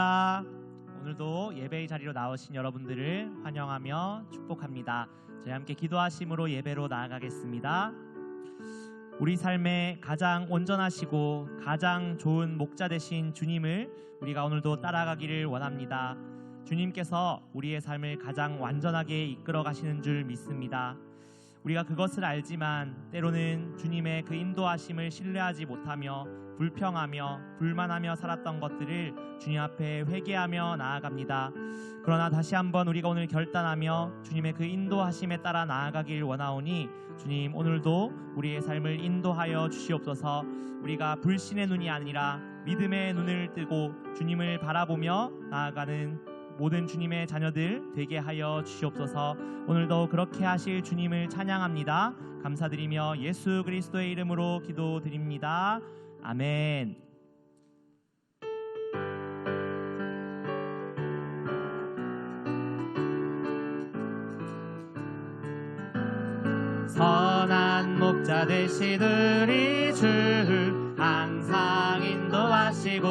할렐루야. 오늘도 예배의 자리로 나오신 여러분들을 환영하며 축복합니다. 저희 함께 기도하심으로 예배로 나아가겠습니다. 우리 삶에 가장 온전하시고 가장 좋은 목자 되신 주님을 우리가 오늘도 따라가기를 원합니다. 주님께서 우리의 삶을 가장 완전하게 이끌어 가시는 줄 믿습니다. 우리가 그것을 알지만 때로는 주님의 그 인도하심을 신뢰하지 못하며 불평하며 불만하며 살았던 것들을 주님 앞에 회개하며 나아갑니다. 그러나 다시 한번 우리가 오늘 결단하며 주님의 그 인도하심에 따라 나아가길 원하오니 주님, 오늘도 우리의 삶을 인도하여 주시옵소서. 우리가 불신의 눈이 아니라 믿음의 눈을 뜨고 주님을 바라보며 나아가는 모든 주님의 자녀들 되게 하여 주시옵소서. 오늘도 그렇게 하실 주님을 찬양합니다. 감사드리며 예수 그리스도의 이름으로 기도드립니다. 아멘. 선한 목자 되신 우리 주 항상 인도하시고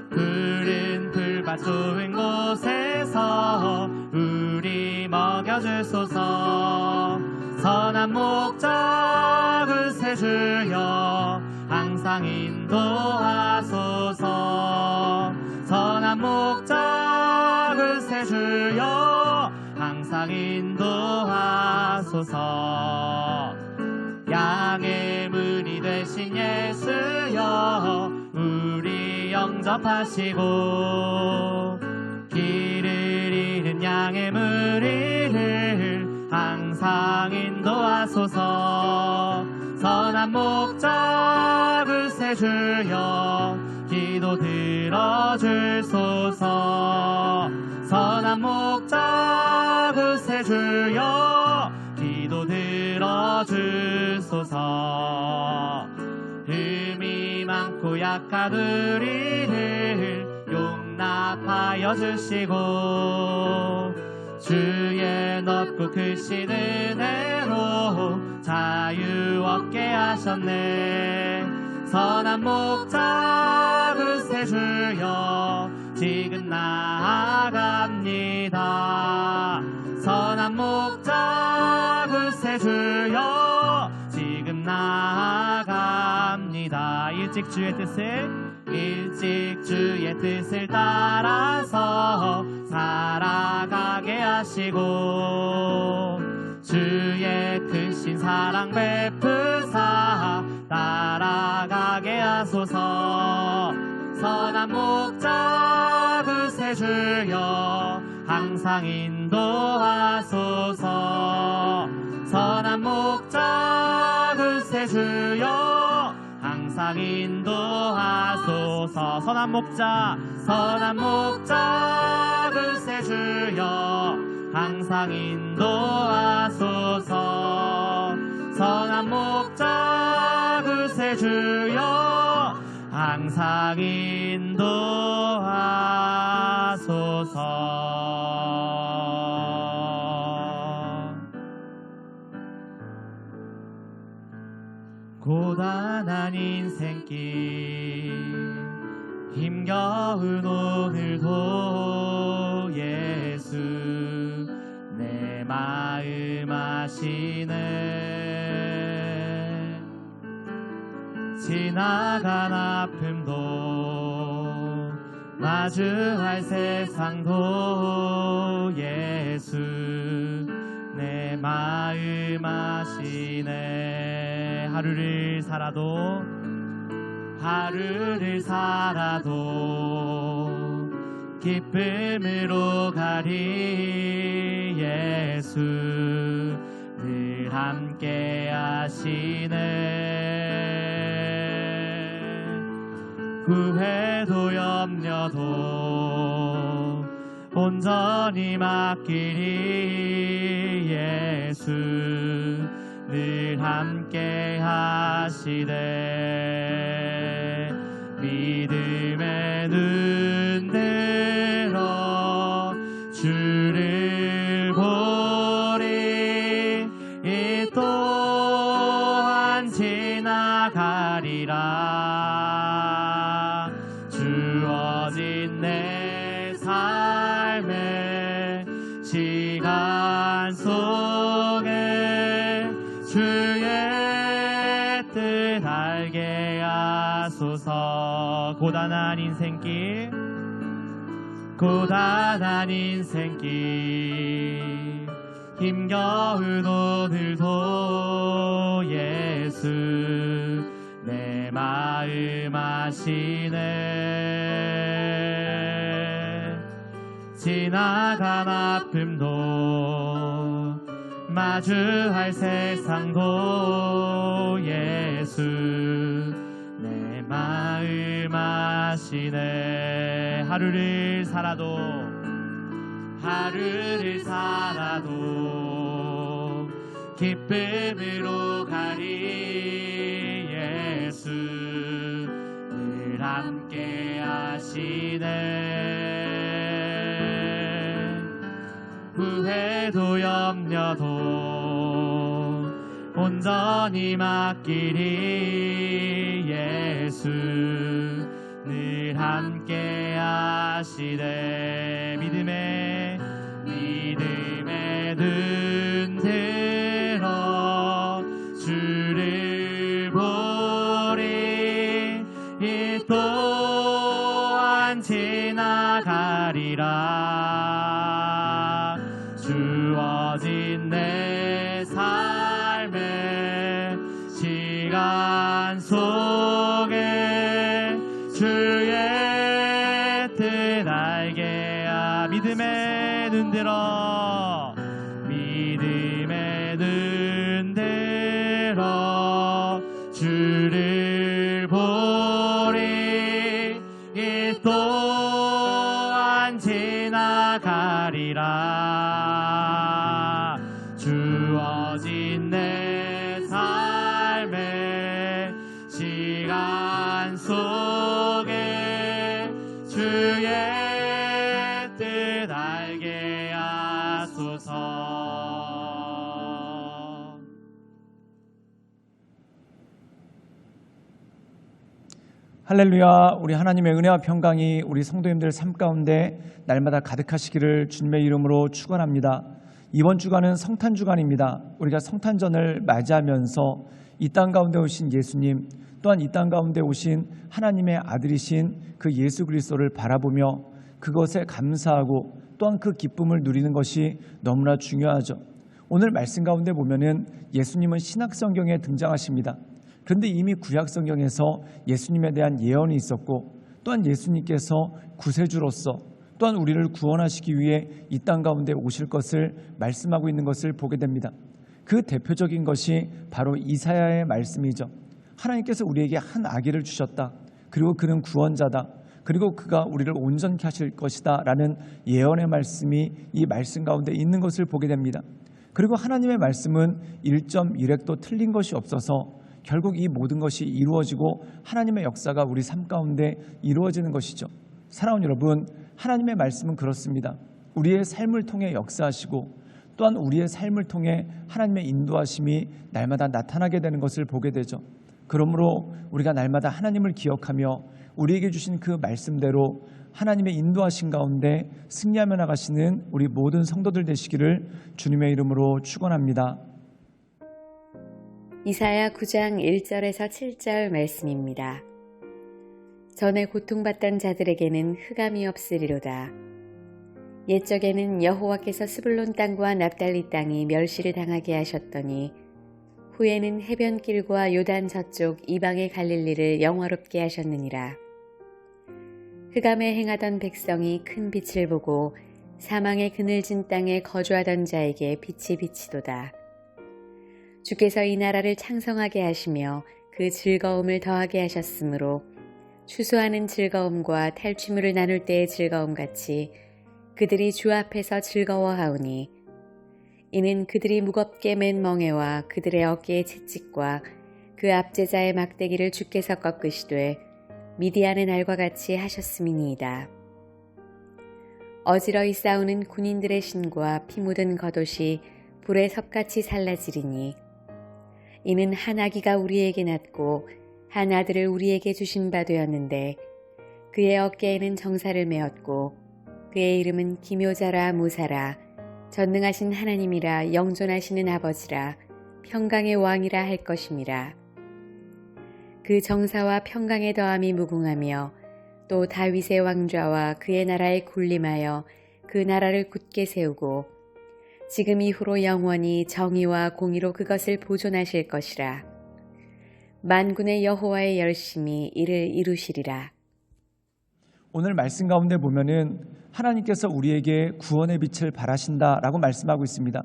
푸른 풀밭 좋은 곳에서 우리 먹여주소서. 선한 목자 그새 주여 항상 인도하소서. 선한 목자 그새 주여 항상 인도하소서. 양의 문이 되신 예수여 우리 영접하시고 길을 잃은 양의 무리를 항상 인도하소서. 선한 목자 그새 주여 기도 들어주소서. 선한 목자 그새 주여 기도 들어주소서. 흠이 많고 약한 우리를 용납하여 주시고 주의 넓고 크신 은혜로 자유 얻게 하셨네. 선한 목자 그새 주여 지금 나아갑니다. 선한 목자 그새 주여 지금 나아갑니다. 일찍 주의 뜻을 따라서 살아가게 하시고 주의 크신 사랑 베푸사 따라가게 하소서. 선한 목자 그새 주여 항상 인도하소서. 선한 목자 그새 주여 항상 인도하소서. 선한 목자 그새 주여 항상 인도하소서. 선한 목자 그새 주여 항상 인도하소서. 고단한 인생길 힘겨운 오늘도 예수 내 마음 아시네. 지나간 아픔도 마주할 세상도 예수 내 마음 아시네. 하루를 살아도 기쁨으로 가리 예수 늘 함께 하시네. 후회도 염려도 온전히 맡기리 예수 늘 함께 하시네. 믿음의 눈 들어 주를 보리. 이 또한 지나가리라. 주어진 속에 주의 뜻 알게 하소서. 고단한 인생길 힘겨운 오늘도 예수 내 마음 아시네. 지나간 아픔도 마주할 세상도 예수 내 마음 아시네. 하루를 살아도 기쁨으로 가리 예수 늘 함께 하시네. 후회도 염려도 온전히 맡기리 예수 늘 함께 하시네. 믿음의 눈 들어 주를 보리. 이 또한 지나가리라. 주어진 내 삶의 시간 속에 주의 뜻 알게 하. 믿음의 눈 들어 주를 보리. 이 또한 지나가리라. 주어진 내 삶의 시간 속에 주의 뜻 알게 하소서. 할렐루야. 우리 하나님의 은혜와 평강이 우리 성도님들 삶 가운데 날마다 가득하시기를 주님의 이름으로 축원합니다. 이번 주간은 성탄 주간입니다. 우리가 성탄절을 맞이하면서 이 땅 가운데 오신 예수님, 또한 이 땅 가운데 오신 하나님의 아들이신 그 예수 그리스도를 바라보며 그것에 감사하고 또한 그 기쁨을 누리는 것이 너무나 중요하죠. 오늘 말씀 가운데 보면은 예수님은 신약 성경에 등장하십니다. 그런데 이미 구약 성경에서 예수님에 대한 예언이 있었고, 또한 예수님께서 구세주로서 또한 우리를 구원하시기 위해 이 땅 가운데 오실 것을 말씀하고 있는 것을 보게 됩니다. 그 대표적인 것이 바로 이사야의 말씀이죠. 하나님께서 우리에게 한 아기를 주셨다. 그리고 그는 구원자다. 그리고 그가 우리를 온전케 하실 것이다 라는 예언의 말씀이 이 말씀 가운데 있는 것을 보게 됩니다. 그리고 하나님의 말씀은 1.1획도 틀린 것이 없어서 결국 이 모든 것이 이루어지고 하나님의 역사가 우리 삶 가운데 이루어지는 것이죠. 사랑하는 여러분, 하나님의 말씀은 그렇습니다. 우리의 삶을 통해 역사하시고 또한 우리의 삶을 통해 하나님의 인도하심이 날마다 나타나게 되는 것을 보게 되죠. 그러므로 우리가 날마다 하나님을 기억하며 우리에게 주신 그 말씀대로 하나님의 인도하심 가운데 승리하며 나가시는 우리 모든 성도들 되시기를 주님의 이름으로 축원합니다. 이사야 9장 1절에서 7절 말씀입니다. 전에 고통받던 자들에게는 흑암이 없으리로다. 옛적에는 여호와께서 스불론 땅과 납달리 땅이 멸시를 당하게 하셨더니 후에는 해변길과 요단 저쪽 이방의 갈릴리를 영화롭게 하셨느니라. 흑암에 행하던 백성이 큰 빛을 보고 사망의 그늘진 땅에 거주하던 자에게 빛이 비치도다. 주께서 이 나라를 창성하게 하시며 그 즐거움을 더하게 하셨으므로 추수하는 즐거움과 탈취물을 나눌 때의 즐거움같이 그들이 주 앞에서 즐거워하오니 이는 그들이 무겁게 맨 멍에와 그들의 어깨의 채찍과 그 압제자의 막대기를 주께서 꺾으시되 미디안의 날과 같이 하셨음이니이다. 어지러이 싸우는 군인들의 신과 피 묻은 겉옷이 불에 섭같이 살라지리니 이는 한 아기가 우리에게 낳고 한 아들을 우리에게 주신 바 되었는데 그의 어깨에는 정사를 메었고 그의 이름은 기묘자라 무사라 전능하신 하나님이라 영존하시는 아버지라 평강의 왕이라 할 것임이라. 그 정사와 평강의 더함이 무궁하며 또 다윗의 왕좌와 그의 나라에 군림하여 그 나라를 굳게 세우고 지금 이후로 영원히 정의와 공의로 그것을 보존하실 것이라. 만군의 여호와의 열심히 이를 이루시리라. 오늘 말씀 가운데 보면은 하나님께서 우리에게 구원의 빛을 발하신다라고 말씀하고 있습니다.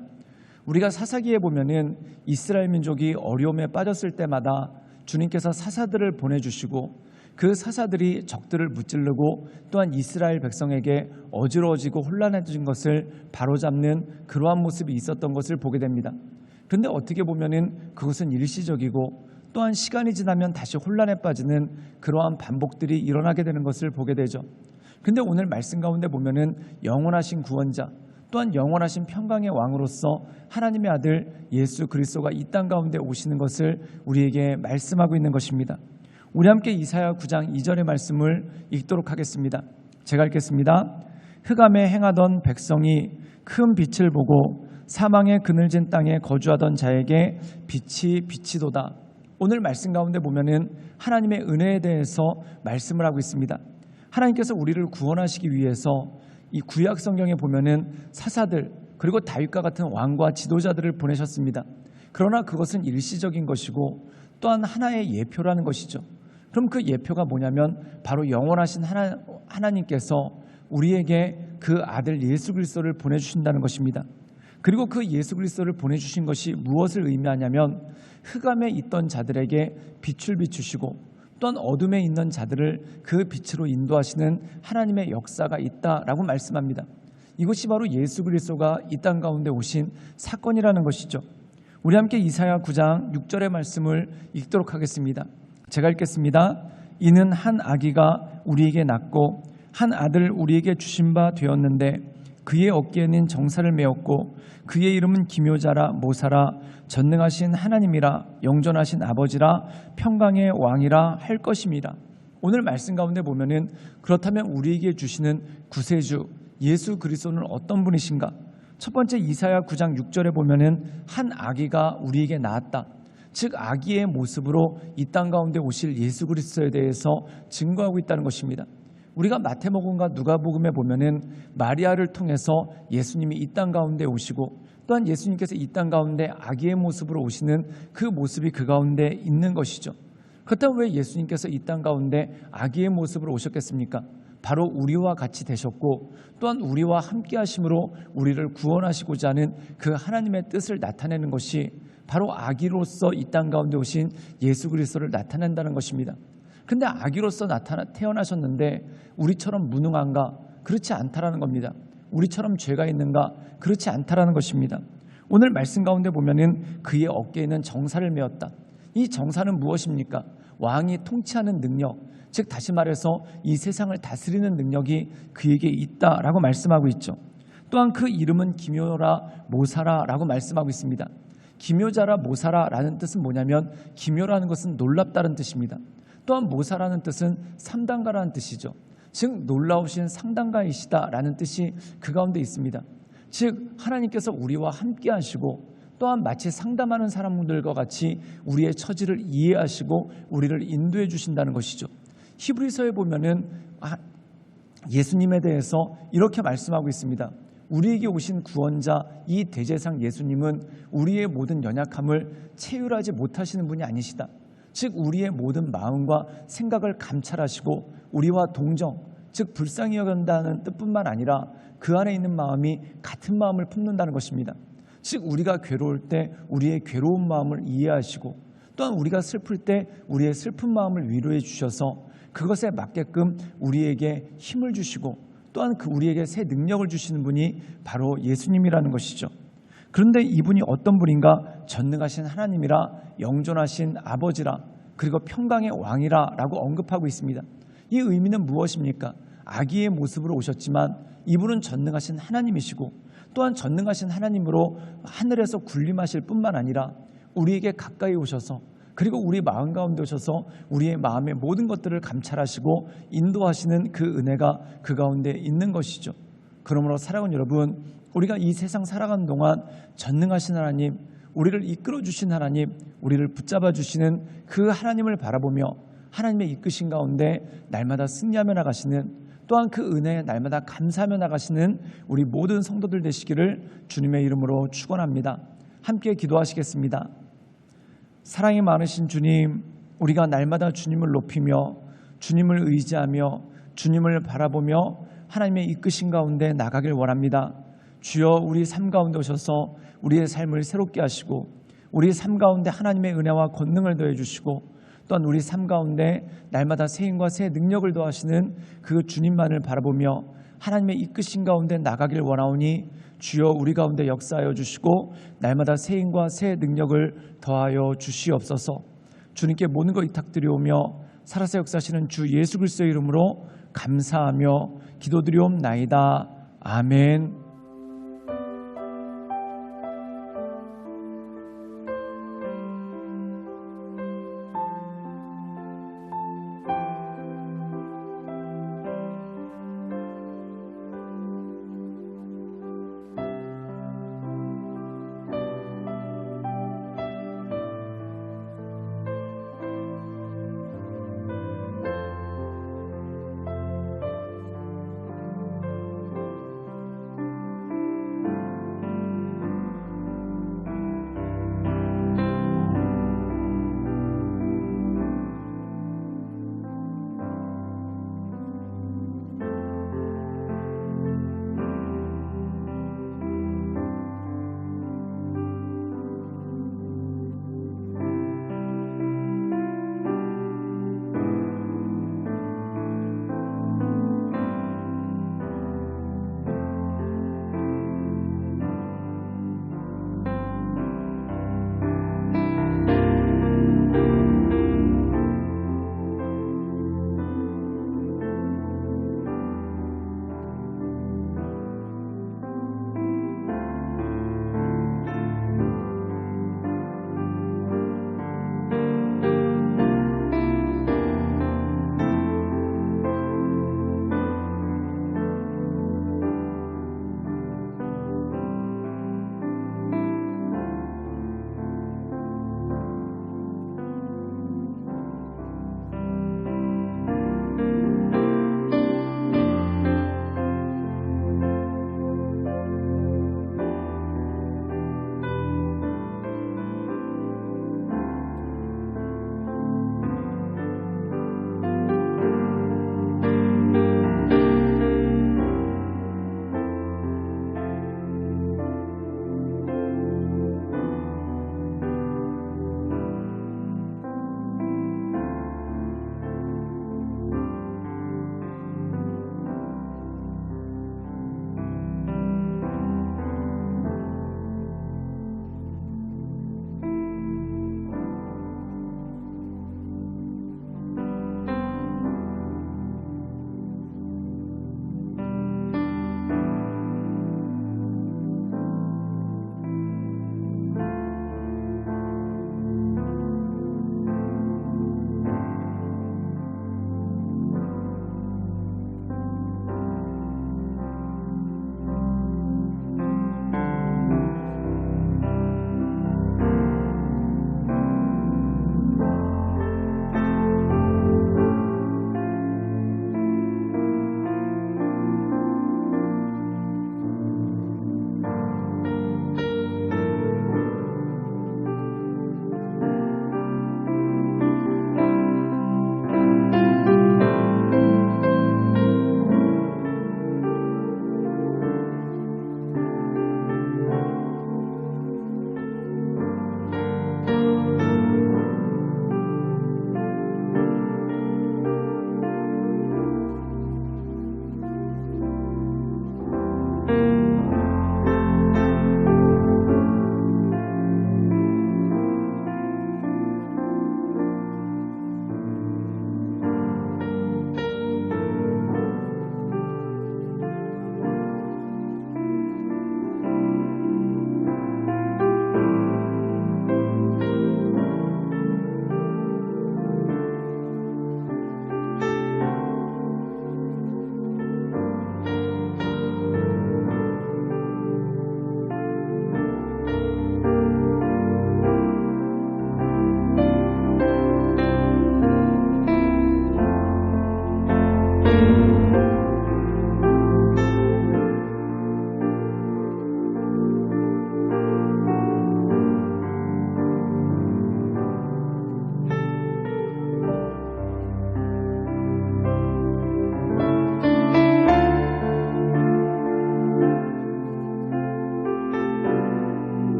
우리가 사사기에 보면은 이스라엘 민족이 어려움에 빠졌을 때마다 주님께서 사사들을 보내주시고 그 사사들이 적들을 무찌르고 또한 이스라엘 백성에게 어지러워지고 혼란해진 것을 바로잡는 그러한 모습이 있었던 것을 보게 됩니다. 그런데 어떻게 보면은 그것은 일시적이고 또한 시간이 지나면 다시 혼란에 빠지는 그러한 반복들이 일어나게 되는 것을 보게 되죠. 그런데 오늘 말씀 가운데 보면은 영원하신 구원자 또한 영원하신 평강의 왕으로서 하나님의 아들 예수 그리스도가 이 땅 가운데 오시는 것을 우리에게 말씀하고 있는 것입니다. 우리 함께 이사야 9장 2절의 말씀을 읽도록 하겠습니다. 제가 읽겠습니다. 흑암에 행하던 백성이 큰 빛을 보고 사망의 그늘진 땅에 거주하던 자에게 빛이 비치도다. 오늘 말씀 가운데 보면은 하나님의 은혜에 대해서 말씀을 하고 있습니다. 하나님께서 우리를 구원하시기 위해서 이 구약 성경에 보면은 사사들 그리고 다윗과 같은 왕과 지도자들을 보내셨습니다. 그러나 그것은 일시적인 것이고 또한 하나의 예표라는 것이죠. 그럼 그 예표가 뭐냐면 바로 영원하신 하나님께서 우리에게 그 아들 예수 그리스도를 보내주신다는 것입니다. 그리고 그 예수 그리스도를 보내주신 것이 무엇을 의미하냐면 흑암에 있던 자들에게 빛을 비추시고 또한 어둠에 있는 자들을 그 빛으로 인도하시는 하나님의 역사가 있다라고 말씀합니다. 이것이 바로 예수 그리스도가 이 땅 가운데 오신 사건이라는 것이죠. 우리 함께 이사야 9장 6절의 말씀을 읽도록 하겠습니다. 제가 읽겠습니다. 이는 한 아기가 우리에게 낳고 한 아들 우리에게 주신 바 되었는데 그의 어깨에는 정사를 메었고 그의 이름은 기묘자라 모사라 전능하신 하나님이라 영존하신 아버지라 평강의 왕이라 할 것임이라. 오늘 말씀 가운데 보면은 그렇다면 우리에게 주시는 구세주 예수 그리스도는 어떤 분이신가? 첫 번째 이사야 9장 6절에 보면은 한 아기가 우리에게 낳았다. 즉 아기의 모습으로 이 땅 가운데 오실 예수 그리스도에 대해서 증거하고 있다는 것입니다. 우리가 마태복음과 누가복음에 보면은 마리아를 통해서 예수님이 이 땅 가운데 오시고 또한 예수님께서 이 땅 가운데 아기의 모습으로 오시는 그 모습이 그 가운데 있는 것이죠. 그렇다면 왜 예수님께서 이 땅 가운데 아기의 모습으로 오셨겠습니까? 바로 우리와 같이 되셨고 또한 우리와 함께 하심으로 우리를 구원하시고자 하는 그 하나님의 뜻을 나타내는 것이 바로 아기로서 이 땅 가운데 오신 예수 그리스도를 나타낸다는 것입니다. 그런데 아기로서 태어나셨는데 우리처럼 무능한가? 그렇지 않다라는 겁니다. 우리처럼 죄가 있는가? 그렇지 않다라는 것입니다. 오늘 말씀 가운데 보면은 그의 어깨에는 정사를 메었다. 이 정사는 무엇입니까? 왕이 통치하는 능력, 즉 다시 말해서 이 세상을 다스리는 능력이 그에게 있다라고 말씀하고 있죠. 또한 그 이름은 기묘라 모사라라고 말씀하고 있습니다. 기묘자라 모사라라는 뜻은 뭐냐면 기묘라는 것은 놀랍다는 뜻입니다. 또한 모사라는 뜻은 삼단가라는 뜻이죠. 즉 놀라우신 상단가이시다라는 뜻이 그 가운데 있습니다. 즉 하나님께서 우리와 함께 하시고 또한 마치 상담하는 사람들과 같이 우리의 처지를 이해하시고 우리를 인도해 주신다는 것이죠. 히브리서에 보면은 예수님에 대해서 이렇게 말씀하고 있습니다. 우리에게 오신 구원자 이 대제사장 예수님은 우리의 모든 연약함을 체휼하지 못하시는 분이 아니시다. 즉 우리의 모든 마음과 생각을 감찰하시고 우리와 동정, 즉 불쌍히 여긴다는 뜻뿐만 아니라 그 안에 있는 마음이 같은 마음을 품는다는 것입니다. 즉 우리가 괴로울 때 우리의 괴로운 마음을 이해하시고 또한 우리가 슬플 때 우리의 슬픈 마음을 위로해 주셔서 그것에 맞게끔 우리에게 힘을 주시고 또한 우리에게 새 능력을 주시는 분이 바로 예수님이라는 것이죠. 그런데 이분이 어떤 분인가? 전능하신 하나님이라 영존하신 아버지라 그리고 평강의 왕이라 라고 언급하고 있습니다. 이 의미는 무엇입니까? 아기의 모습으로 오셨지만 이분은 전능하신 하나님이시고 또한 전능하신 하나님으로 하늘에서 군림하실 뿐만 아니라 우리에게 가까이 오셔서 그리고 우리 마음 가운데 오셔서 우리의 마음의 모든 것들을 감찰하시고 인도하시는 그 은혜가 그 가운데 있는 것이죠. 그러므로 사랑하는 여러분, 우리가 이 세상 살아가는 동안 전능하신 하나님, 우리를 이끌어 주신 하나님, 우리를 붙잡아 주시는 그 하나님을 바라보며 하나님의 이끄신 가운데 날마다 승리하며 나가시는, 또한 그 은혜에 날마다 감사하며 나가시는 우리 모든 성도들 되시기를 주님의 이름으로 축원합니다. 함께 기도하시겠습니다. 사랑이 많으신 주님, 우리가 날마다 주님을 높이며 주님을 의지하며 주님을 바라보며 하나님의 이끄신 가운데 나가길 원합니다. 주여, 우리 삶 가운데 오셔서 우리의 삶을 새롭게 하시고 우리 삶 가운데 하나님의 은혜와 권능을 더해 주시고 또한 우리 삶 가운데 날마다 새 힘과 새 능력을 더하시는 그 주님만을 바라보며 하나님의 이끄신 가운데 나가길 원하오니 주여, 우리 가운데 역사하여 주시고 날마다 새 힘과 새 능력을 더하여 주시옵소서. 주님께 모든 것 의탁드리오며 살아서 역사하시는 주 예수 그리스도의 이름으로 감사하며 기도드리옵나이다. 아멘.